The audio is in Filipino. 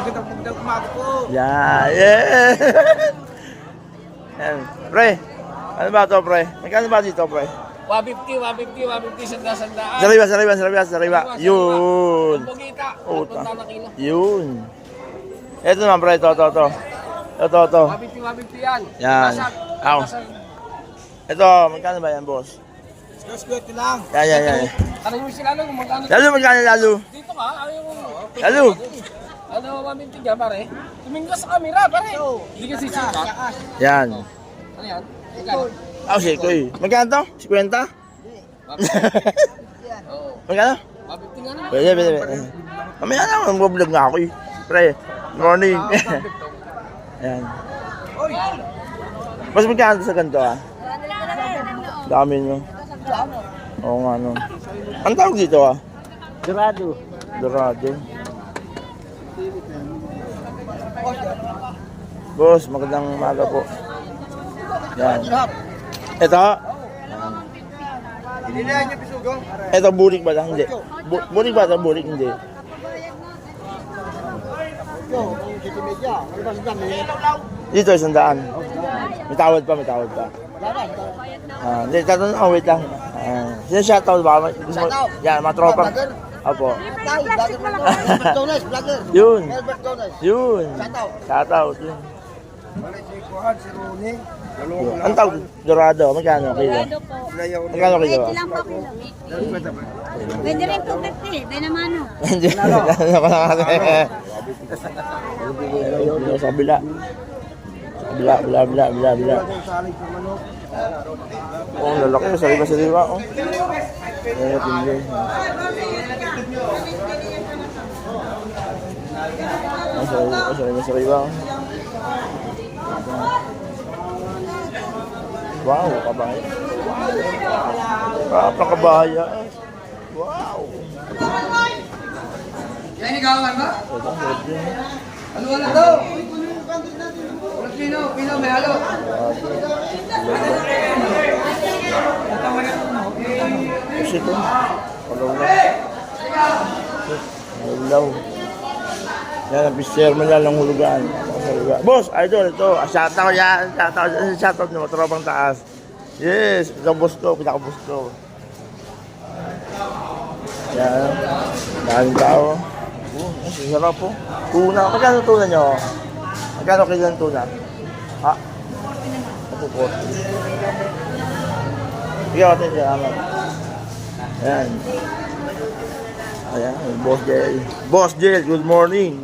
kita pagdagmag ko. Yan. Yeah. Yan. Pre, ano ba to, pre? Magkano ba dito, pre? 150, sanda-sandaan. Sariwa. Yun. Pagkita, Uta. 8 na kilo. Yun. Ito naman, pre. Ito. Ito. 150 yan. Yan. Basag. Aw. Basag. Ito, magkano ba yan, boss? Square lang. Yan. Tanong mo sila kung magkano. Magkano lalo? Dito ka, ayaw mo. Lalo. Ano, 150 ka, pare? Tumingin ka sa camera, pare. Hindi ka sisika. Yan. Ano yan? Magkano? Sikoy. Magkano to? 50? Oo. Magkano? 150 nga naman. Pwede. Mamaya na, mag-vlog nga ako eh. Pre, morning. Yan. Mas magkano sa ganito ah? Dami nyo. Oo nga no. Ang tawag dito ah? Dorado. Boss, magandang umaga po. Yan. Ito? Ito, bulik ba? Hindi. Bulik ba? Bulik hindi. Dito, 100. May tawad pa. Hindi, wait lang. Sino shoutout ba? Yan, mga tropa. Apo. Yun. Shoutout. Yun. Ang tawag, Dorado. Magkano kilo? Magkano kilo? Pwede rin 250, Benamano. Sa kabila. Bila. Oh, lalaki. Sariwa. Oh. Ayan, tindi. Sariwa. Wow, kabaya. Kabaya. Wow. Yan ikawan ba? Ito, din. Ano daw? Pino, may halo. Kasi ito. Alaw. Yan, ang pister mo lang ng hulugan. Boss, idol, ito. Shoutout yan. Shoutout nyo, tropang taas. Yes, ito boss ko, pinaka-boss ko. Yan. Daming tao. Sarap po. Tuna. Magkano tuna nyo? Magkano kilo ng tuna? Ha? Ito po. Ikaw natin siya. Ayan. Ayan, Boss Jel. Boss Jel, good morning.